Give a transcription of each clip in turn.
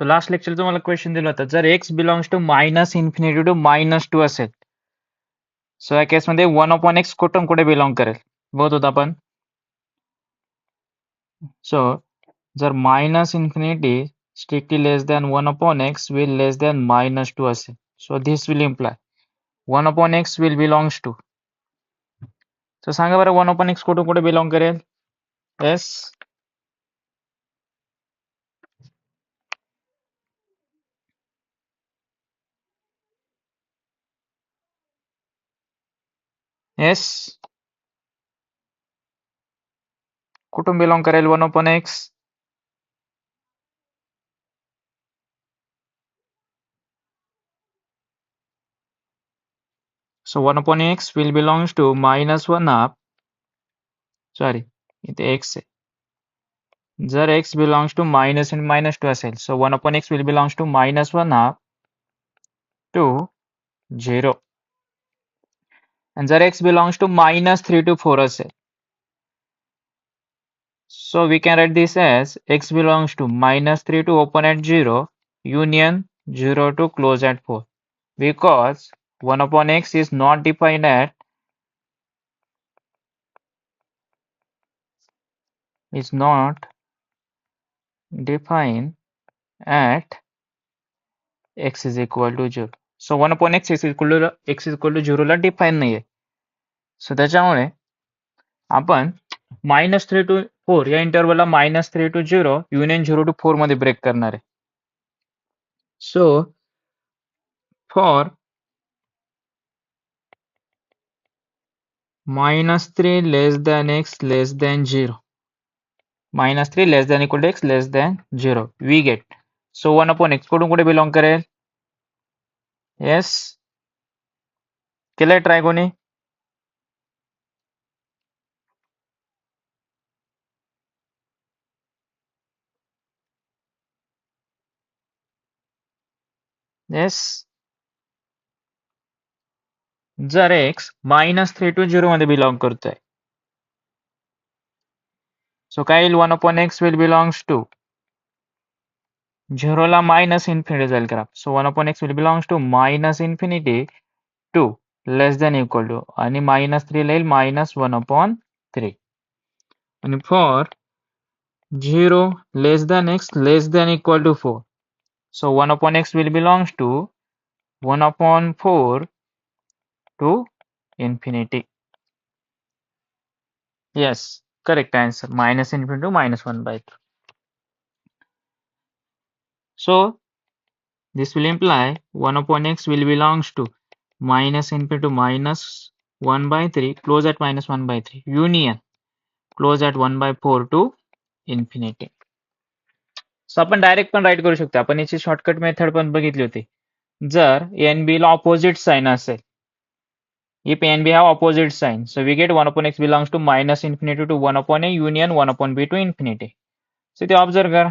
सो last lecture तुम्हाला question दिला होता, जर x belongs to minus infinity to -2 असेल, सो या केसमध्ये 1/x कुठून कुठे बिलॉंग करेल बघत होता आपण. सो जर minus infinity strictly less than 1/x will less than -2 असेल, so this will imply 1/x will belongs to. so सांगा बरं 1/x कुठून कुठे बिलॉंग करेल. yes, yes, कुठून बिलॉंग करेल 1/x. so 1/x will belongs to -1/2. Sorry, इथे x आहे. जर x belongs to minus and -2 असेल, so 1/x will belongs to -1/2 to 0. and जर x belongs to -3 to 4 असेल, so we can write this as x belongs to -3 to open at 0 union 0 to close at 4, because 1/x is not defined at x is equal to 0. so 1/x is equal to 0 ला define नाहीये. So त्याच्यामुळे आपण -3 to 4 या इंटरवलला -3 to 0 union 0 to 4 मध्ये break करणार आहे. So for -3 less than x less than 0, -3 less than equal to x less than 0, we get. So 1/x कुठून कुठे बिलॉंग करेल. येस, केलंय ट्राय कोणी. येस, जर x -3 to 0 मध्ये बिलॉंग करतोय, सो काय येईल 1/x विल बिलॉंग्स टू 0 ला मायनस इन्फिनिटी जाईल graph. So 1/x will belongs to -infinity to less than equal to, आणि -3 ला येईल -1/3. आणि for 0 less than x less than equal to 4, so 1/x will belongs to 1/4 to infinity. yes, correct answer, -infinity to -1/3. so this will imply 1/x will belongs to -infinity to -1/3 close at -1/3 union close at 1/4 to infinity. सो आपण direct पण right करू शकतो. आपण याची shortcut method पण बघितली होती. जर एन बी ला ऑपोजिट साइन असेल, if n b have opposite sign, so we get 1/x belongs to -infinity to 1/a union 1/b to infinity. so ते ऑब्झर्व कर,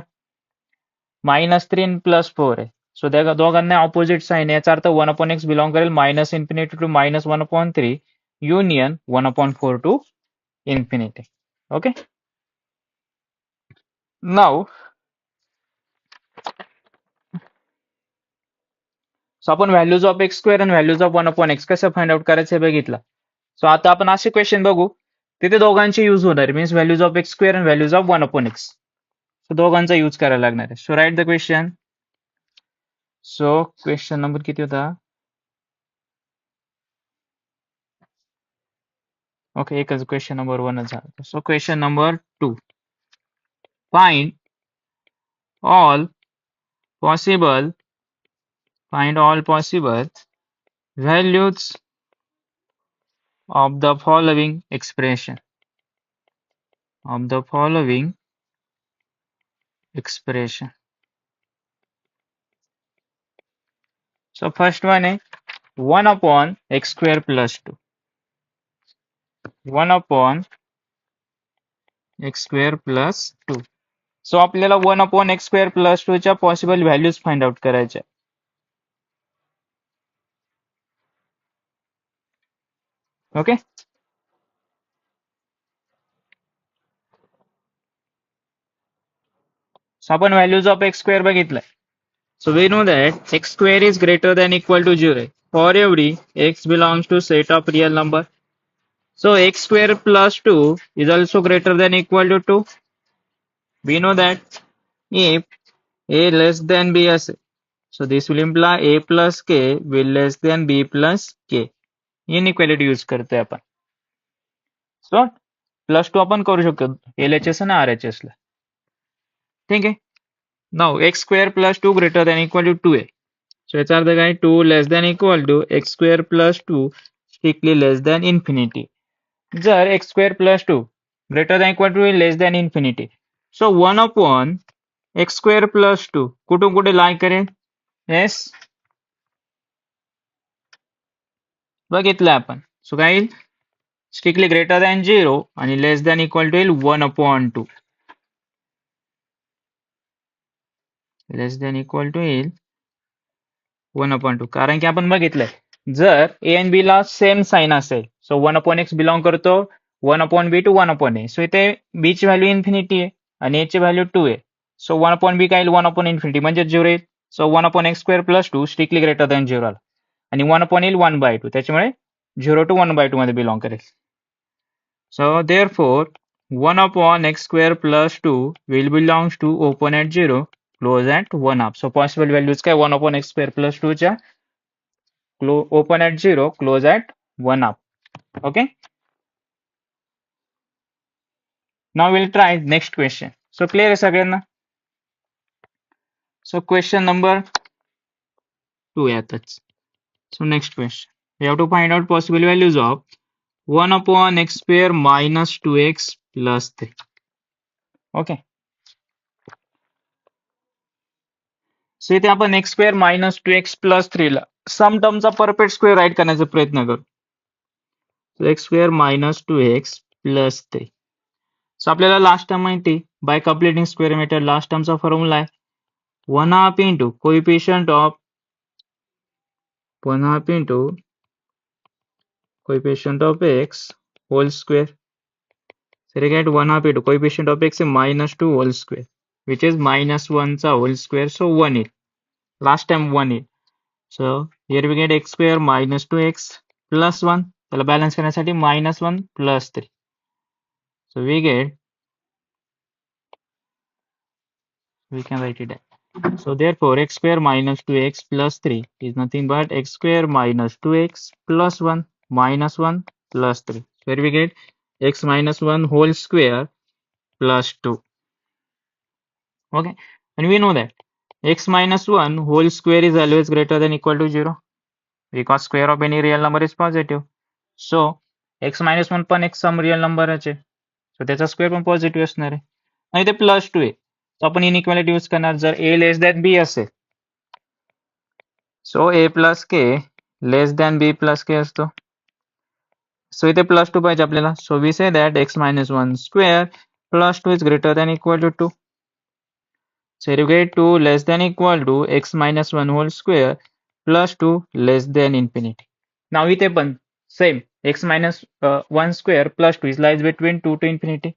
-3 +4 आहे, सो त्या दोघांना ऑपोजिट साइन आहे, याचा अर्थ 1/x बिलॉंग करेल -infinity to -1/3 union 1/4 to infinity. Okay, now so आपण व्हॅल्यूज ऑफ x² आणि व्हॅल्यूज ऑफ 1/x कसं फाइंड आउट करायचं हे बघितलं. सो आता आपण असे क्वेश्चन बघू तिथे दोघांचे यूज होणार, मीन्स व्हॅल्यूज ऑफ x² आणि व्हॅल्यूज ऑफ 1/x, सो दोघांचा यूज करायला लागणार आहे. So write the question. So question number किती होता. ओके, एकच क्वेश्चन नंबर 1 झाला. So question number 2, find all possible values of the following expression. So first one is 1/x² plus 2. 1/x² plus 2. सो आपल्याला 1/x² plus 2 च्या possible values find out करायच्या. Okay, सो आपण values of x² बघितलंय. So we know that x square is greater than equal to 0 for every x belongs to set of real number. So x square plus 2 is also greater than equal to 2. We know that if a less than b as so this will imply a plus k will less than b plus k. Inequality use करते हैं अपन. So plus two आपण करू शकतो LHS आणि RHS ला. ठीक आहे. Now x square plus 2 greater than equal to 2a. So याचा अर्थ काय 2 less than equal to x square plus 2 strictly less than infinity. जर x square plus 2 greater than equal to less than infinity. So 1 upon x square plus 2 कुठून कुठे lie करेल? Yes. बघितलं आपण. So काय येईल? Strictly greater than 0 आणि less than equal to येईल 1 upon 2. Less than equal to येईल 1 upon 2. कारण की आपण बघितलंय जर a आणि b ला सेम साइन असेल सो 1 upon x बिलॉंग करतो 1 upon b to 1 upon a. So इथे b ची व्हॅल्यू इन्फिनिटी आहे आणि a ची व्हॅल्यू 2 आहे. सो 1 upon b काय येईल 1 upon इन्फिनिटी म्हणजे 0 येईल. सो 1 upon x square plus 2 strictly greater than 0 आला आणि 1 upon येईल 1 by 2 त्याच्यामुळे 0 टू 1 by 2 मध्ये बिलॉंग करेल. So therefore 1 upon x square plus 2 will belongs to open at 0 close at 1 up. So possible values काय 1 upon x square plus 2 च्या open at 0 close at 1 up. Okay. Now we'll try next question. So clear आहे सगळ्यांना. So question number 2 यातच. So next question. We have to find out possible values of 1 upon x square minus 2x plus 3. Okay. So इथे आपण x square minus two x plus थ्रीला some टर्मचा perfect square write करण्याचा प्रयत्न करू. So x square minus two x plus three. So आपल्याला last term माहिती by completing square method last टर्मचा फॉर्म्युला आहे 1/2 into coefficient of 1/2 into coefficient of x whole square. So we get 1/2 into coefficient of x is minus 2 whole square which is minus 1 चा whole square so 1 येईल. Last time 1 येईल. So here we get x square minus 2x plus 1 त्याला balance करण्यासाठी minus 1 plus 3. So we can write it down. So therefore x square minus 2x plus 3 is nothing but x square minus 2x plus 1 minus 1 plus 3. So here we get x minus 1 whole square plus 2. Okay, and we know that x minus 1 whole square is always greater than equal to 0 because square of any real number is positive. So x minus 1 पण एक सम real नंबरच आहे सो त्याचा square पण positive असणार आहे आणि ते प्लस 2 आहे. तर आपण इनइक्वालिटी यूज करणार जर a लेस दॅन b असेल so a plus k less than b plus k असतो. सो इथे प्लस 2 पाहिजे आपल्याला so we say that x minus 1 square plus 2 is greater than equal to 2. So you get 2 less than equal to x minus 1 whole square plus 2 less than infinity. Now इथे पण same x minus 1 square plus 2 is lies between 2 to infinity.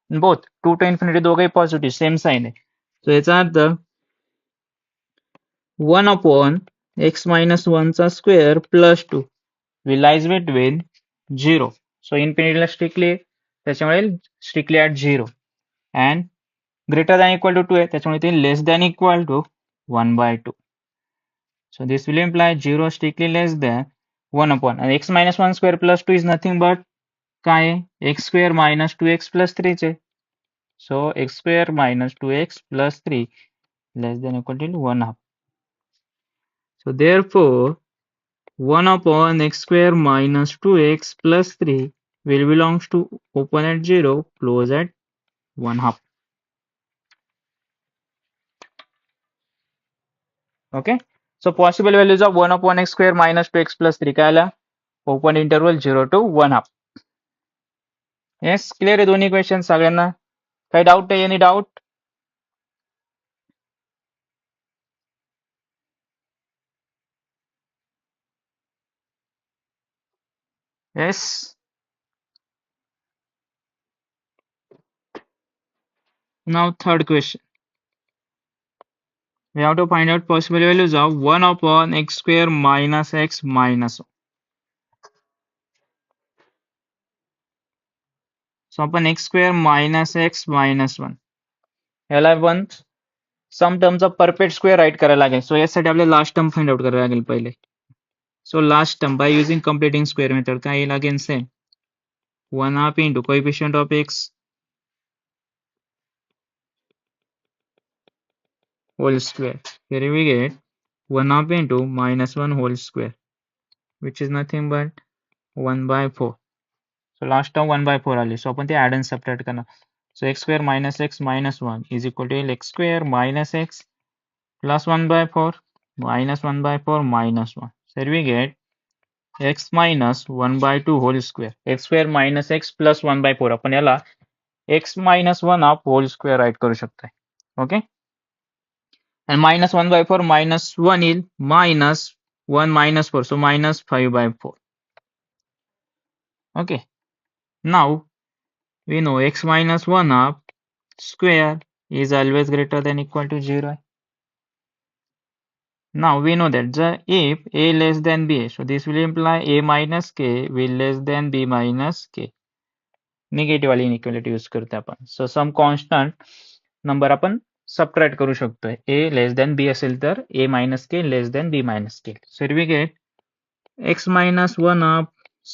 Both 2 to infinity दोघंही positive same sign आहे. सो याचा अर्थ 1 upon x minus 1 चा square plus 2 will lies between 0. So infinity ला strictly त्याच्यामुळे strictly at 0 and greater than equal to 2 आहे त्याच्यामुळे ते less than equal to 1 by 2. So this will imply 0 strictly less than 1 upon and x minus 1 square plus 2 is nothing but काय आहे x square minus 2x plus 3 चे. So x square minus 2x plus 3 less than equal to 1/2. So therefore 1 upon x square minus 2x plus 3 will belongs to open at 0 close at 1/2. Okay. So possible values of 1 upon x square minus 2x plus 3 काय आला open interval 0 to 1/2. Yes clear आहे दोन्ही question सगळ्यांना. काही doubt आहे any doubt? Yes. Now third question. We have to find out possible values of 1 upon x square minus x minus 1. So upon x square minus x minus 1. ह्याला आपण some terms of perfect square write करायला लागेल. सो यासाठी आपल्याला last term find out करायला लागेल पहिले. So last term by using completing square method काय येईल again same 1 half into coefficient of x whole square. Here we get 1 half into minus 1 whole square, which is nothing but 1 by 4. So last term 1 by 4 आली. So आपण ते add and subtract करणार. So x square minus x minus 1 is equal to x square minus x plus 1 by 4 minus 1 by 4 minus 1. So here we get x minus 1 by 2 whole square. X square minus x plus 1 by 4. आपण याला x minus 1 half whole square write करू शकतो. Okay. And minus 1 by 4 minus 1 is minus 1 minus 4. So minus 5 by 4. Okay. Now we know x minus 1 half square is always greater than equal to 0. Now we know that if a less than b, so this will imply a minus k will less than b minus k. Negative वाली inequality use करते आपण. So some constant number आपण subtract करू शकतोय. a less than b असेल तर a minus k less than b minus k. So we get x minus 1 half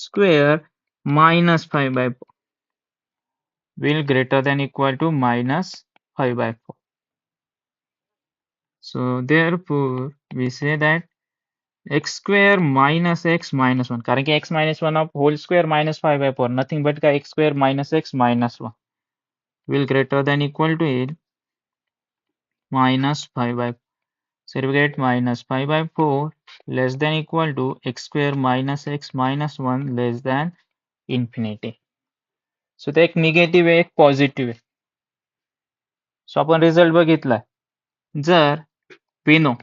square minus 5 by 4 will greater than equal to minus 5 by 4. So therefore we say that x square minus x minus 1 कारण की x minus 1 of whole square minus 5 by 4 nothing but का x square minus x minus 1 will greater than equal to it minus 5 by 4. So we get minus 5 by 4 less than equal to x square minus x minus 1 less than infinity. So ते एक negative आहे एक positive आहे. So आपण result बघितला. जर we know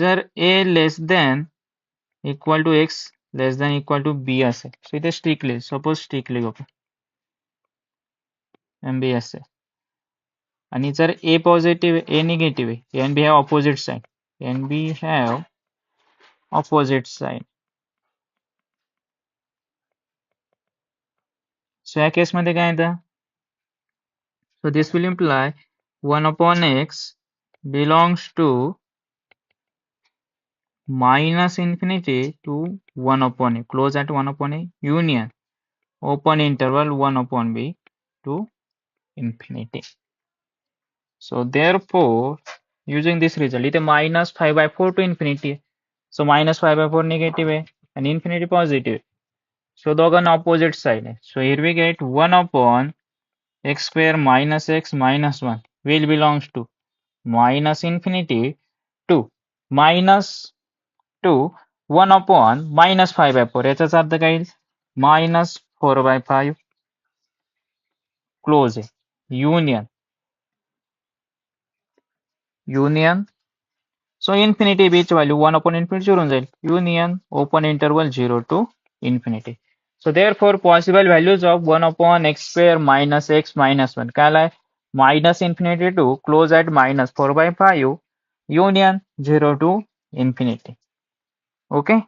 जर a less than equal to x less than equal to b असेल. सो इथे स्ट्रिक्टली सपोज स्ट्रिक्टली आपण MB असेल आणि जर a पॉझिटिव्ह a निगेटिव्ह आहे and b have opposite sign and b have opposite sign. सो या केसमध्ये काय येतं. So this will imply 1 upon x belongs to minus infinity to 1 upon a, close at 1 upon a, union, open interval 1 upon b to infinity. So therefore, using this result, it is minus 5 by 4 to infinity. So minus 5 by 4 negative है and infinity positive. So दोघांना opposite side है. So here we get 1 upon x square minus x minus 1 will belongs to minus infinity to minus 2 1 upon minus 5 by 4. याचाच अर्थ काय येईल minus 4 by 5 close आहे. union. So infinity b ची value 1 upon infinity होऊन जाईल. Union open interval 0 to infinity. So therefore possible values of 1 upon x square minus x minus 1 काय आलाय minus infinity to close at minus 4 by 5 union 0 to infinity. Okay.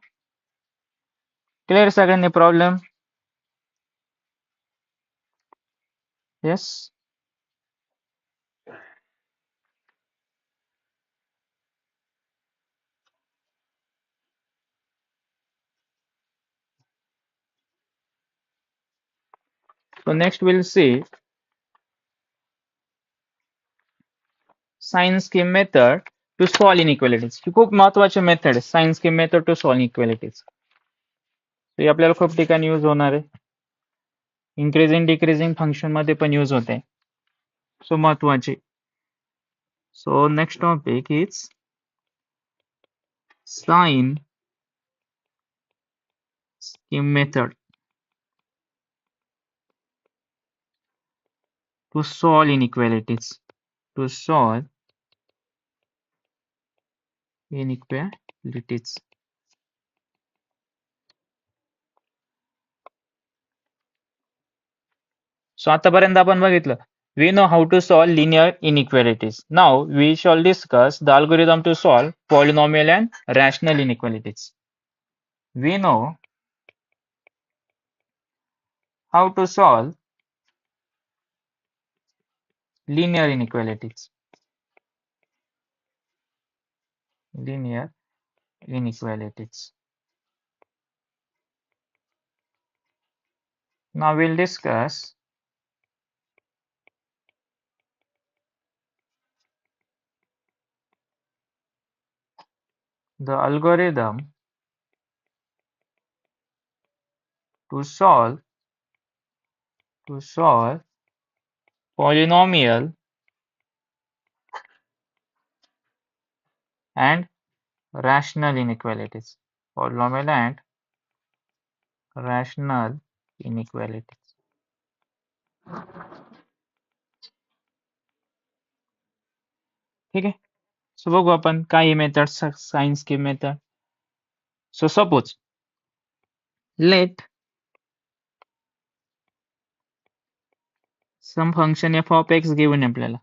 Clear सगळ्यांनी problem? Yes. So next we'll see sign scheme method to solve inequalities. ही खूप महत्वाची method आहे sign scheme method to solve equalities. ही आपल्याला खूप ठिकाणी use होणार आहे. इंक्रीजिंग डिक्रीजिंग फंक्शन मध्ये पण यूज होते. सो महत्वाची. So next topic is sign scheme method to solve inequalities. To solve inequalities. सो आतापर्यंत आपण बघितलं We know how to solve linear inequalities. Now we shall discuss the algorithm to solve polynomial and rational inequalities. We know how to solve linear inequalities. Linear inequalities. Now we'll discuss the algorithm to solve polynomial and rational inequalities. Polynomial and rational inequalities. ठीक आहे. सो बघू आपण काही method science की method. So suppose let some function f of x given आपल्याला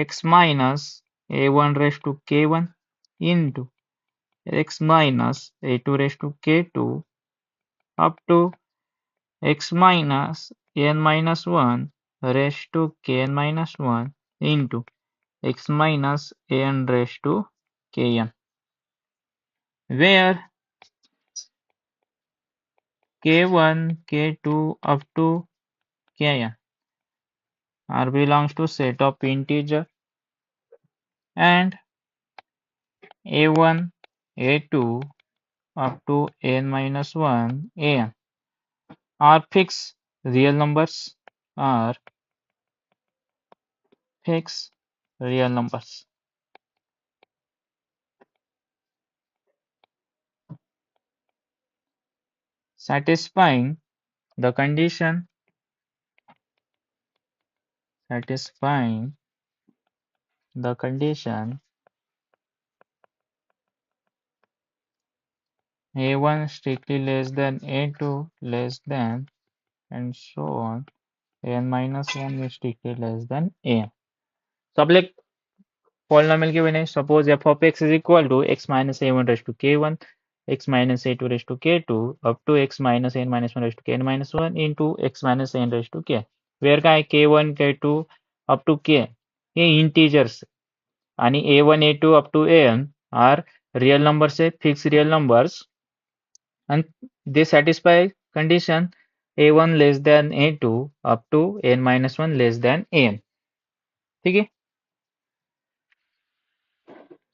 x minus a1 raised to k1 into x minus a2 raised to k2 up to x minus n minus 1 raised to kn minus 1 into x minus an raised to kn, where k1 k2 up to kn are belongs to set of integer and a1 a2 up to n minus 1 an are fixed real numbers, are fixed real numbers, satisfying the condition satisfying the condition a1 strictly less than a2 less than and so on n minus 1 is strictly less than an. So आपले polynomial given है. Suppose f of x is equal to x minus a1 raised to k1, x minus a2 raised to k2 up to x minus n minus 1 raised to kn minus 1 into x minus n raised to k. Where काय k1 k2 up to k hey integers आणि a1 a2 up to an are real numbers है, fixed real numbers, and they satisfy condition a1 less than a2 up to n minus 1 less than an. ठीक आहे.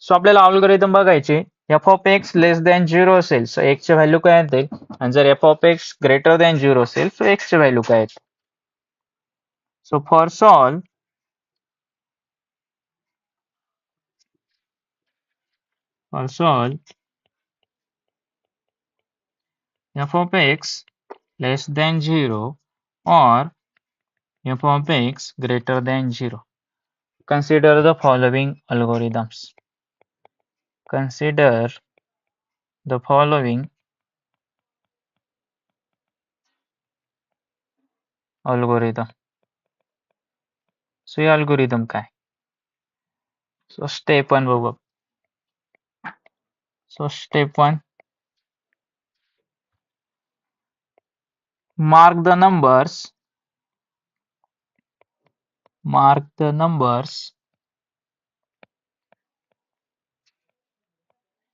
सो आपल्याला algorithm बघायचे. F of x less than 0 असेल सो x ची value काय येते, आणि जर F of x greater than 0 असेल सो एक्स ची व्हॅल्यू काय येते. So for solve F of x less than 0 or f of x greater than 0, consider the following algorithms. Consider the following algorithm. So हे algorithm काय. So step 1 बघू. So step 1, mark the numbers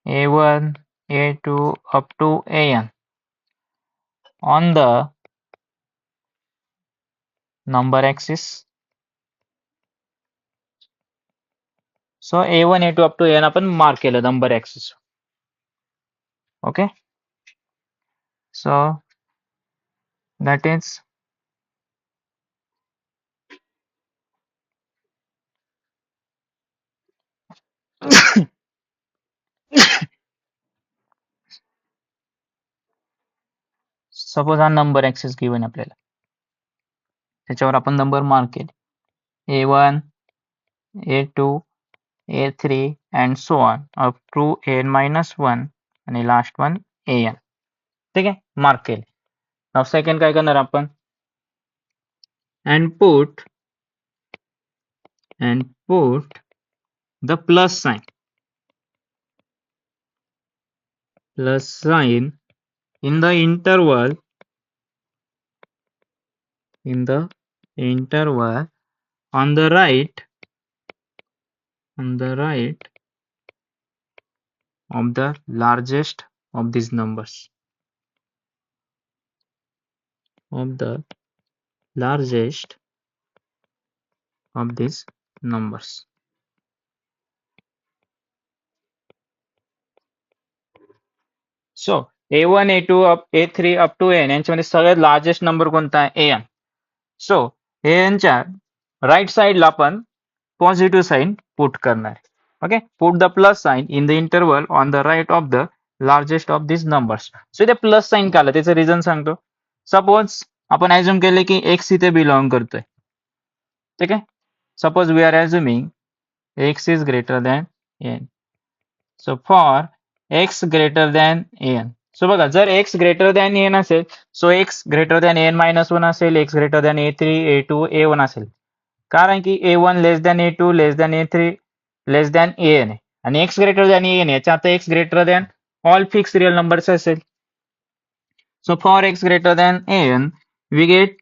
a1 a2 up to an on the number axis. So a1 a2 up to an आपण mark केलं number axis. Okay, so that is suppose हा number access given आपल्याला, त्याच्यावर आपण number mark केले a1 a2 a3 and so on up to n minus 1 आणि last one an. ठीक आहे, मार्क केले. नाव सेकंड काय करणार आपण, and put and put the plus sign in the interval on the right of the largest of these numbers of the largest of these numbers. So a1 a2 up a3 up to n यांच्यामध्ये सगळ्यात largest number कोणता आहे an. So an च्या right साइडला आपण positive sign put करणार. Okay, put the plus sign in the interval on the right of the largest of this numbers. So इथे plus sign का आलं त्याचं रिझन सांगतो. सपोज आपण ऍझ्युम केले की x इथे बिलॉंग करतोय. ठीक आहे, suppose we are assuming x is greater than n. So for x greater than n. So बघा, जर x ग्रेटर दॅन n असेल, so x greater than n minus one असेल, x greater than a3 a2 a1 असेल. कारण की a1 less than a2 less than a3 less than an आहे आणि x greater than an याच्या आता x greater than all fix real numbers असेल. So for x greater than an we get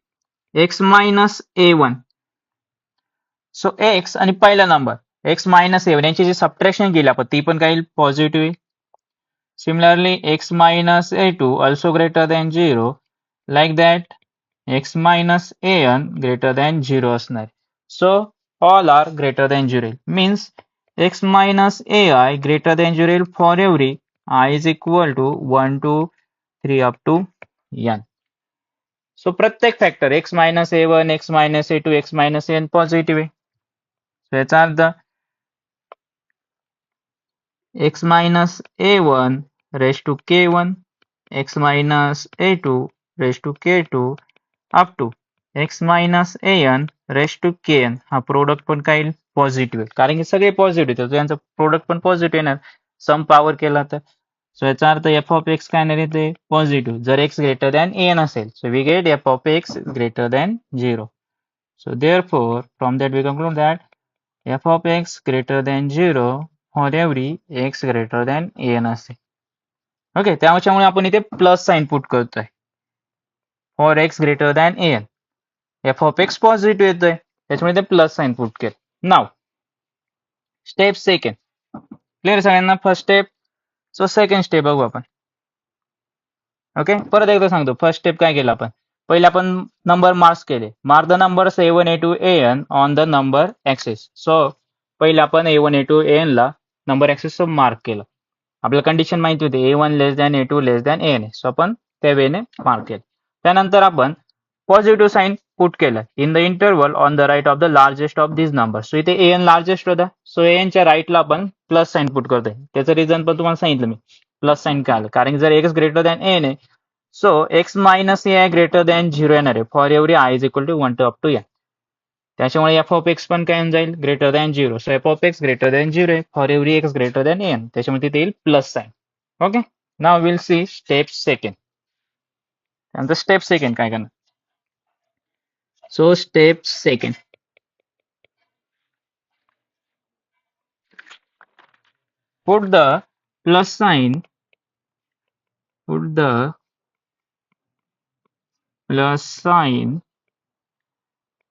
x minus a1. So x आणि पहिला number x minus a1 यांची जी subtraction केली आपण ती पण काही positive. Similarly, x minus a2 also greater than 0. Like that, x minus an greater than 0 असणार. So, all are greater than 0. Means x minus ai greater than 0 for every I is equal to 1 to 3 up to n. So, प्रत्येक factor x minus a1, x minus a2, x minus an positive आहे. So, याचा अर्थ x minus a1 raised to k1, x minus a2 raised to k2 up to x minus an raised to kn. हा product पण काही positive आहे कारण की सगळे positive आहे, तर यांचा प्रोडक्ट पण पॉझिटिव्ह येणार सम पॉवर केला तर. सो याचा अर्थ एफ ऑफ एक्स काय येणार आहे पॉझिटिव्ह जर एक्स ग्रेटर दॅन एन असेल. So we get f of x greater than 0. So therefore, from that we conclude that f of x greater than 0 for every x greater than n असेल. Okay, त्याच्यामुळे आपण इथे plus sign put करतोय for x greater than n. F of x positive येतोय त्याच्यामुळे ते plus sign put केलं. Now step second clear सगळ्यांना. First step. So second step बघू आपण. ओके, परत एकदा सांगतो. फर्स्ट स्टेप काय केलं आपण, पहिले आपण नंबर मार्क्स केले. Mark the number a1 a2 an on the number axis. So पहिले आपण a1 a2 an ला नंबर ऍक्सेस मार्क केलं. आपल्याला कंडिशन माहिती होती a1 less than a2 less than an. So आपण त्या वेने मार्क केलं. त्यानंतर आपण पॉझिटिव्ह साइन पुट केलं in the interval on the right of the largest of this number. So इथे an लार्जेस्ट होता, सो an च्या राईटला आपण प्लस साइन पुट करतोय. त्याचं रिझन पण तुम्हाला सांगितलं मी. प्लस साइन काय आलं कारण जर x ग्रेटर दॅन n आहे, so x minus a greater than 0 येणार आहे for every i is equal to 1 to up to n. त्याच्यामुळे एफ ऑफ एक्स पण काय जाईल greater than 0. So f of x greater than 0 आहे for every x greater than n. त्याच्यामुळे तिथे येईल plus sign. Okay, now will see step second. त्यानंतर step second काय करणार. So step second, put the plus sign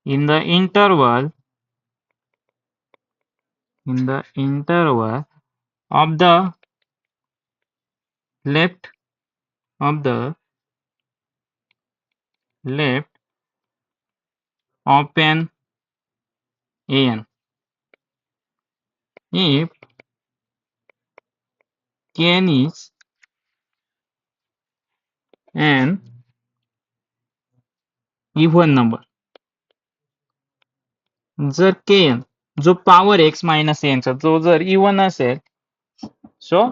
in the interval of the left of an if kn is an even number. जर kn जो power x minus n चा जो जर even असेल, सो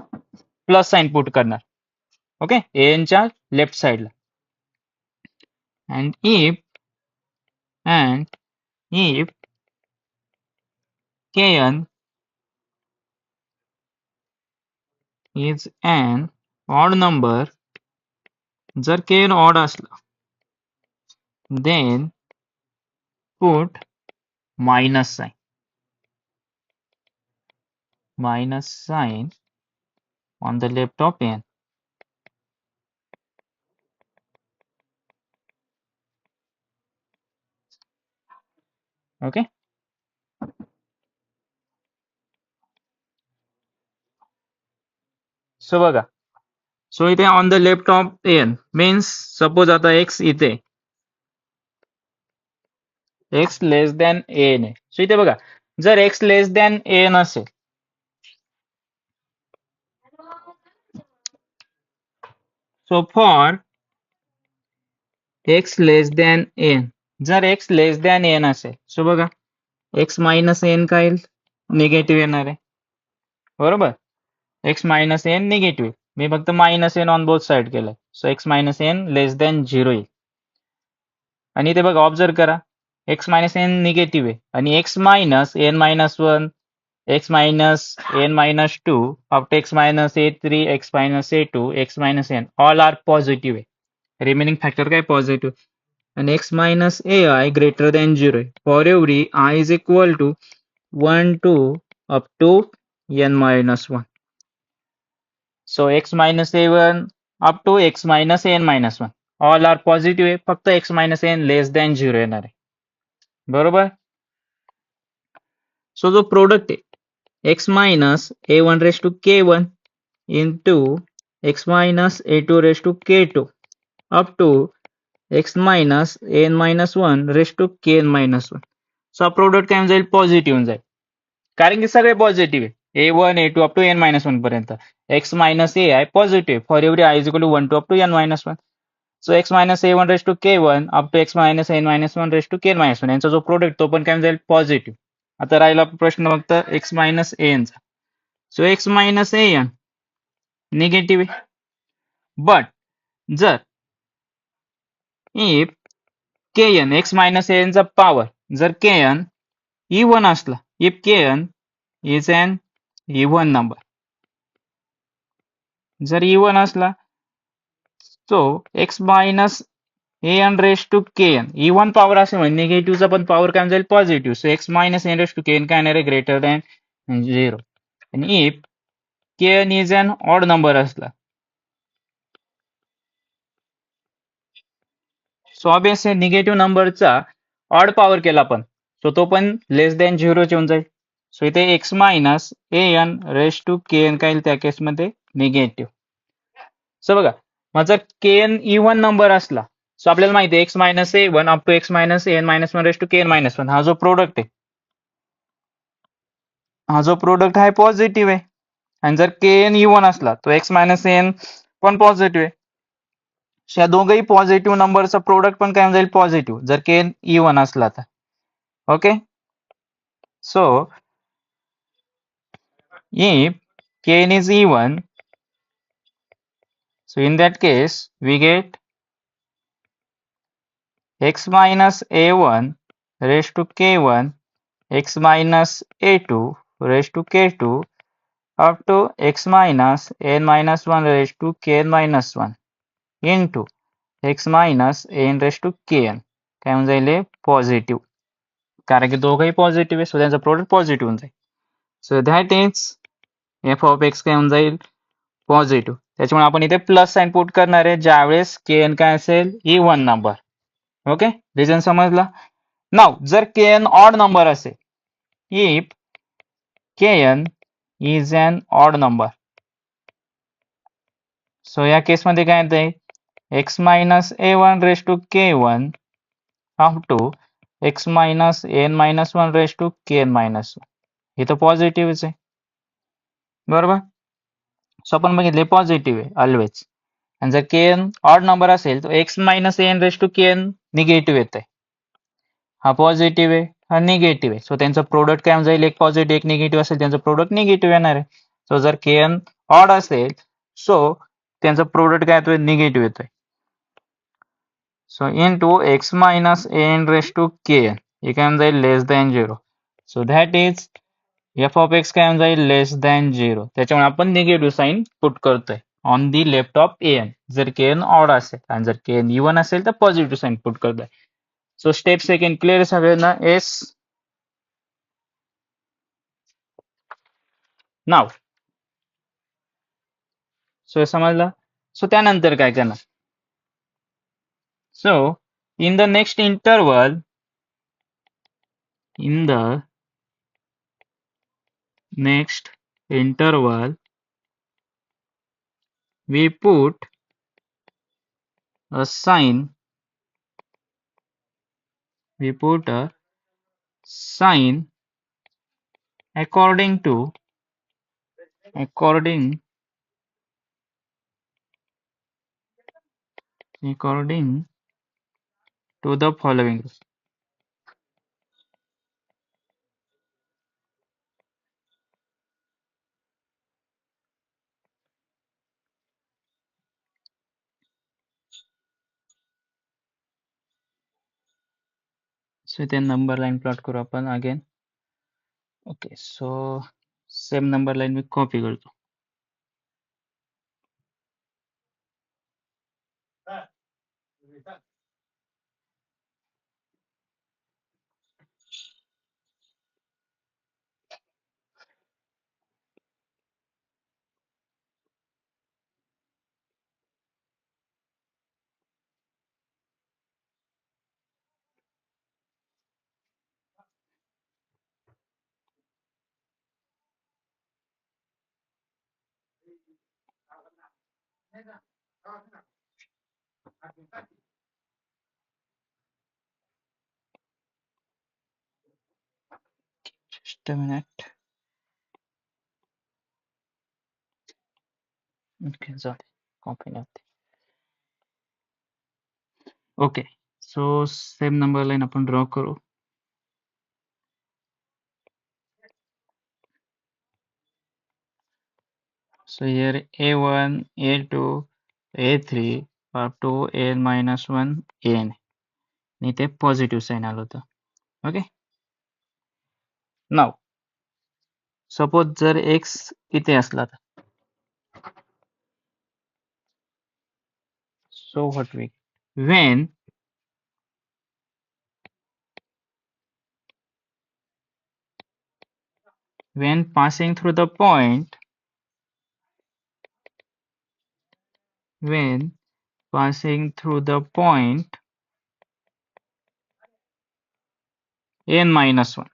plus sign put करणार. Okay, an च्या left साइडला. and if kn is an odd number, जर kn odd असला, then put minus sign. minus sign on the left of n. Okay. So बघा, सो इथे on the left of n means suppose आता x इथे x less than n आहे. So इथे बघा, जर एक्स लेस दॅन एन असेल, so for x less than n, जर एक्स लेस दॅन एन असेल, सो बघा एक्स मायनस एन काय येईल, निगेटिव्ह येणार आहे, बरोबर. एक्स मायनस एन निगेटिव्ह, मी फक्त minus n on both side केलंय, so x minus n less than 0 येईल. आणि इथे बघा ऑब्झर्व करा, एक्स मायनस एन निगेटिव्ह आहे आणि x minus n minus one, x minus n minus two, up to x minus a three, x minus a two, x minus n all are positive आहे. Remaining factor काय positive, and x minus ai greater than 0 for every I is equal to 1 to up to n minus 1. So x minus a1 up to x minus n minus 1 all are positive आहे, फक्त x minus n less than 0 येणार आहे, बरोबर. सो जो product आहे x minus a1 raised to k1 into x minus a2 raised to k2 up to x minus n minus 1 raised to kn minus 1. सो हा product काय जाईल, पॉझिटिव्ह होऊन जाईल, कारण की सगळे पॉझिटिव्ह आहे, A1 A2 up to n minus 1 पर्यंत. x मायनस ए आहे positive for every I is equal to 1 to up to n minus 1. So x minus a one raise to k one up to x minus n minus 1 raise to k minus 1 यांचा जो product तो पण काय जाईल, positive. आता राहिला प्रश्न फक्त x मायनस एनचा. So x minus a n negative आहे, बट जर if k n x minus एनचा पॉवर जर के एन इवन असला, if k n is an even number, जर इवन असला तो x minus a n raise to k n even power असेल म्हणजे निगेटिव्हचा पण पॉवर काय जाईल, positive. So x minus n raise to k n काय येणार आहे, ग्रेटर दॅन 0. आणि if k n is an odd number असला, सो ऑब्वियसली निगेटिव्ह नंबरचा ऑड पॉवर केला पण, सो तो पण लेस दॅन 0 येऊन जाईल. सो इथे x minus a n raise to k n काय येईल त्या केसमध्ये, निगेटिव्ह. सो बघा, मग जर के एन इवन नंबर असला, सो आपल्याला माहिती आहे x minus a one up to x minus n minus one raise to k n minus one, हा जो प्रोडक्ट आहे, हा जो प्रोडक्ट आहे पॉझिटिव्ह आहे. आणि जर के एन इवन असला तो एक्स मायनस एन पण पॉझिटिव्ह आहे. या दोघही पॉझिटिव्ह नंबरचा प्रोडक्ट पण काय जाईल, पॉझिटिव्ह, जर के एन इवन असला तर. Okay, so if kn is even, so in that case we get x minus a1 raised to k1, x minus a2 raised to k2 up to x minus n minus 1 raised to kn minus 1 into x minus n raised to kn काय होऊन जाईल, positive, कारण की दोघंही positive आहे, so त्यांचा product positive होऊन जाईल. सो that is f of x काय होऊन जाईल, पॉझिटिव्ह. त्याच्यामुळे आपण इथे प्लस साइन पुट करणार आहे ज्यावेळेस के एन काय असेल, इवन नंबर. ओके, रिझन समजला. नाव जर के एन ऑड नंबर असेल, if k n is an odd number, so या केसमध्ये काय येते, x minus a one raise to k one up to x minus n minus one raise to k n minus one, हे तर पॉझिटिव्हच आहे, बरोबर. सो आपण बघितले पॉझिटिव्ह आहे ऑलवेज. आणि जर के एन ऑड नंबर असेल तर x minus n raise to k n negative येत आहे, हा पॉझिटिव्ह आहे, हा निगेटिव्ह आहे. सो त्यांचं प्रोडक्ट काय जाईल, एक पॉझिटिव्ह एक निगेटिव्ह असेल, त्यांचं प्रोडक्ट निगेटिव्ह येणार आहे. सो जर के एन ऑड असेल, सो त्यांचं प्रोडक्ट काय येतोय, निगेटिव्ह येतोय. So into x minus n raise to k n हे काय जाईल, less than 0. So that is f of x काय जाईल, लेस दॅन 0. त्याच्यामुळे आपण निगेटिव्ह साईन पुट करतोय on the left of n जर के एन ऑड असेल, आणि जर के एन इवन असेल तर पॉझिटिव्ह साईन पुट करतोय. सो स्टेप सेकंड क्लिअर सगळ्यांना. एस नाव सो हे समजलं. सो त्यानंतर काय करणार. So in the next interval in the next interval we put a sign we put a sign according to according according to the following. So इथे number line plot करू आपण again. Okay, so same number line मी copy करतो. Just a minute. Okay, sorry. Copy not. Okay, so same number line आपण draw करू. So here A1, A2, A3 up to n minus 1 n. आणि ते positive sign आलं होतं. Okay. नाव suppose जर x इथे असला तर so what we when when passing through the point when passing through the point n minus 1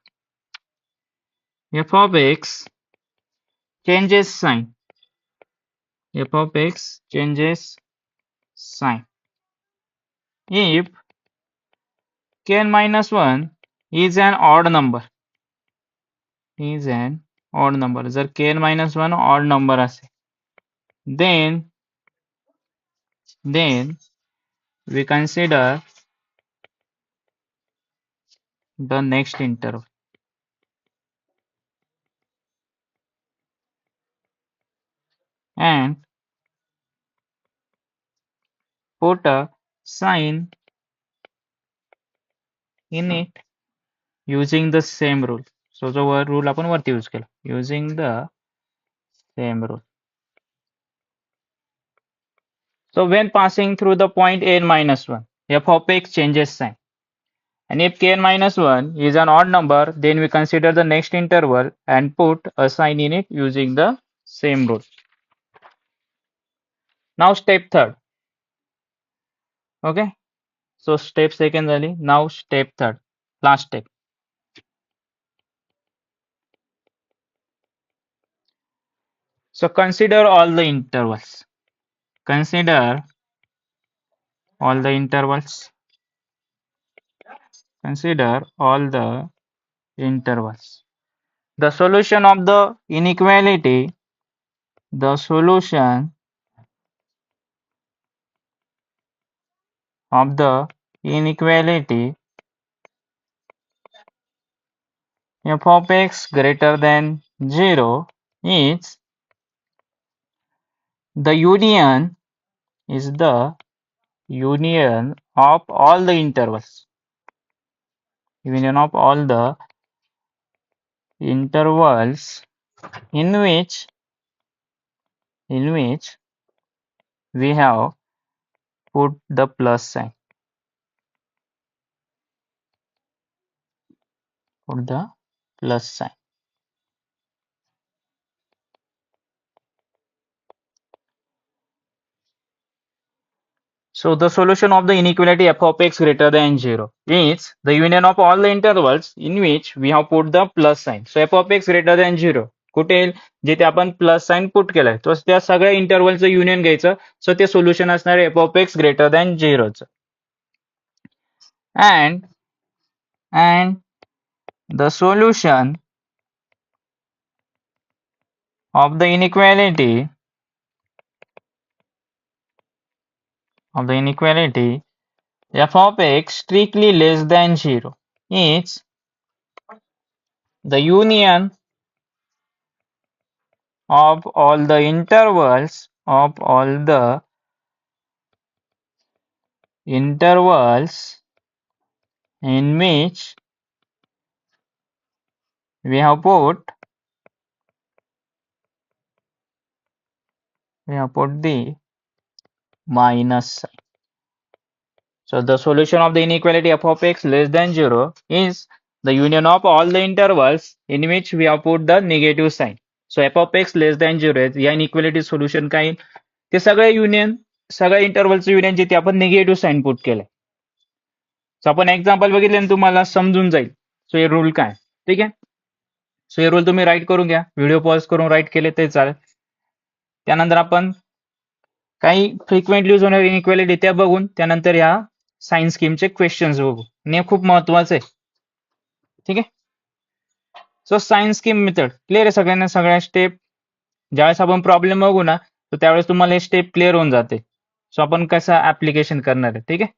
f of x changes sign. F of x changes sign if kn minus 1 is an odd number. Is an odd number. जर kn minus 1 odd number असेल then we consider the next interval and put a sign in it using the same rule. So जो rule आपण वरती use केला using the same rule. So when passing through the point n minus 1, f of x changes sign. And if kn minus 1 is an odd number, then we consider the next interval and put a sign in it using the same rule. Now step third. Okay. So step second झाली. Now step third. Last step. So consider all the intervals. Consider all the intervals. Consider all the intervals. The solution of the inequality, the solution of the inequality f of x greater than 0 is the union union of all the intervals. Union of all the intervals in which we have put the plus sign. Put the plus sign. So the solution of the inequality f of x greater than 0 is the union of all the intervals in which we have put the plus sign. So f of x greater than 0 कुठे येईल जिथे आपण plus sign put केलाय तो त्या सगळ्या इंटरवलचं union घ्यायचं सो ते सोल्युशन असणार f of x greater than 0 चं and the solution of the inequality f of x strictly less than 0 is the union of all the intervals in which we have put the minus sign. So the solution of the inequality f of x less than 0 is the union of all the intervals in which we have put the negative sign. So f of x less than 0 आहे या inequality solution काय ते सगळे union सगळ्या इंटरवलचं union जिथे आपण negative sign put केलंय. सो आपण एक्झाम्पल बघितले आणि तुम्हाला समजून जाईल सो हे रूल काय ठीक आहे. सो हे रूल तुम्ही राईट करून घ्या व्हिडिओ पॉज करून राईट केले ते चालेल. त्यानंतर आपण काही फ्रिक्वेंटली यूज होणारी इनइक्वालिटी त्या बघून त्यानंतर या साइन स्कीमचे क्वेश्चन्स बघू आणि हे खूप महत्वाचं आहे ठीक आहे. So sine scheme method clear आहे सगळ्यांना सगळ्या स्टेप ज्यावेळेस आपण प्रॉब्लेम बघू ना तर त्यावेळेस तुम्हाला हे स्टेप क्लिअर होऊन जाते. सो आपण कसं ऍप्लिकेशन करणार आहे ठीक आहे.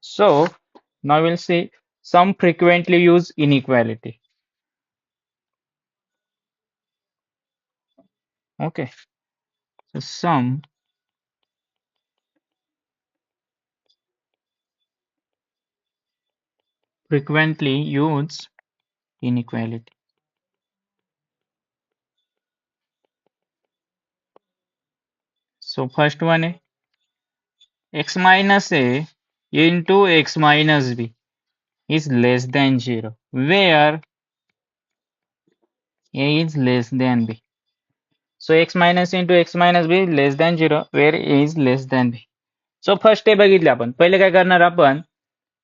So now will see some frequently used inequality. Okay, so some frequently used inequality. So first one x minus a into x minus b is less than 0 where a is less than b. So x minus into x minus b less than 0 where a is less than b. So first step बघितली आपण पहिले काय करणार आपण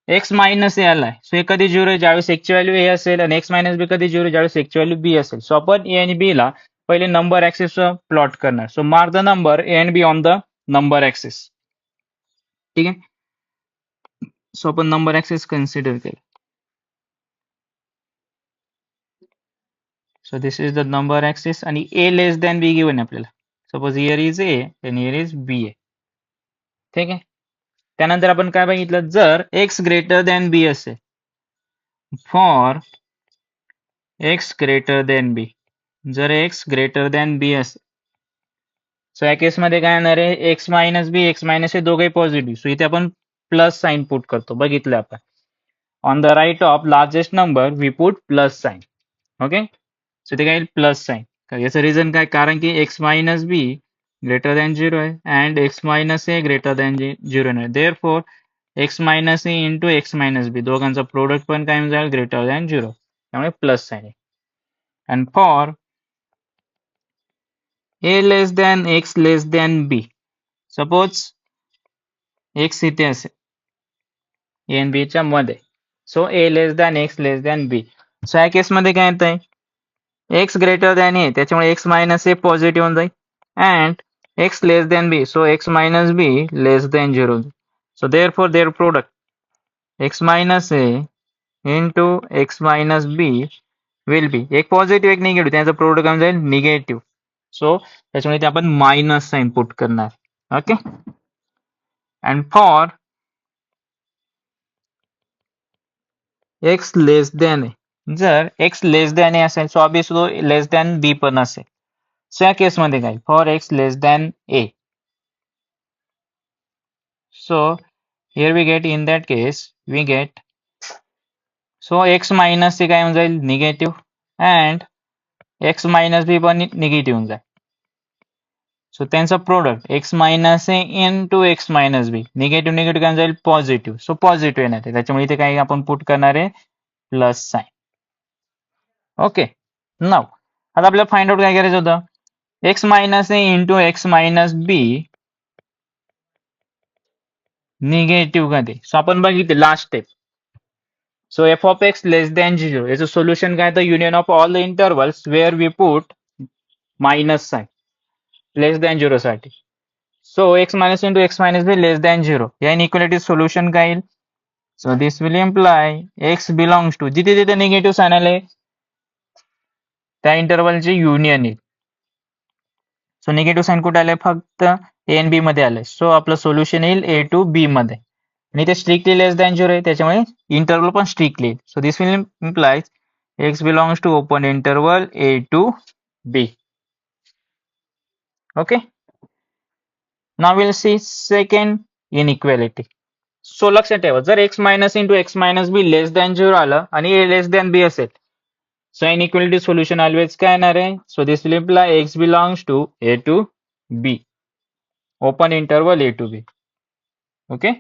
x minus ए आलाय सो हे कधी 0 ज्यावेळेस x ची व्हॅल्यू a असेल आणि x मायनस बी कधी 0 ज्यावेळेस x ची व्हॅल्यू b असेल. सो आपण a आणि b ला पहिले नंबर ऍक्सिस प्लॉट करणार. So mark the number a and b on the number axis ठीक आहे. सो आपण नंबर ऍक्सिस कन्सिडर केलं. So this is the number axis आणि a less than b given आहे आपल्याला. Suppose here is a and here is b आहे ठीक आहे. त्यानंतर आपण काय बघितलं जर x ग्रेटर दॅन b असेल for x greater than b जर x ग्रेटर दॅन b असेल सो या केसमध्ये काय येणार आहे x minus b x minus हे दोघे पॉझिटिव्ह. सो इथे आपण प्लस साइन पुट करतो बघितलं आपण on the right of largest number we put plus sign okay. So इथे काय येईल प्लस साइन याचं रिझन काय कारण की x minus b greater than 0 आहे and x minus a greater than 0 आहे. Therefore x minus a into x minus b दोघांचा प्रोडक्ट पण काय जाईल ग्रेटर दॅन 0 त्यामुळे प्लस साइन आहे. And for a less than x less than b suppose x इथे असेल a and b च्या मध्ये so a less than x less than b. So या केसमध्ये काय येत आहे x ग्रेटर दॅन a त्याच्यामुळे x मायनस a पॉझिटिव्ह होऊन जाईल and x less than b so x minus b less than 0. So therefore their product x minus a into x minus b will be एक positive एक negative त्याचं product काय जाईल negative. So त्याच्यामुळे ते आपण मायनस साइन पुट करणार okay. And for x less than a जर एक्स लेस दॅन ए असेल so obviously less than b पण असेल. सो या केसमध्ये काय for x less than a so here we get in that case we get so x minus c काय होऊन जाईल negative and x minus b पण निगेटिव्ह होऊन जाईल. सो त्यांचा product x minus a into x minus b negative negative काय जाईल positive. So positive येणार आहे त्याच्यामुळे इथे काही आपण पुट करणार आहे प्लस साइन ओके. नाव आता आपल्याला फाइंड आउट काय करायचं होतं x minus a into x minus b negative मध्ये. सो आपण बघितले last step. So f of x less than 0 याचं सोल्युशन काय तर union of all the intervals where we put minus sign less than 0 साठी. So x minus into x minus b less than 0 या inequality solution काय येईल. So this will imply x belongs to जिथे जिथे negative sign आले त्या इंटरवलचे union येईल. सो negative sign कुठे आले फक्त ए आणि बी मध्ये आले. सो आपलं सोल्युशन येईल ए टू बी मध्ये आणि ते स्ट्रिक्टली लेस दॅन 0 आहे त्याच्यामुळे इंटरवल पण स्ट्रिक्टली येईल. So this will imply x belongs to open interval a to b. Okay. Now will see second inequality. So लक्षात ठेवा जर x minus into x minus b less than 0 आलं आणि ए less than B असेल सो inequality solution always काय येणार आहे. So this will imply x belongs to a to b open interval a to b. Okay.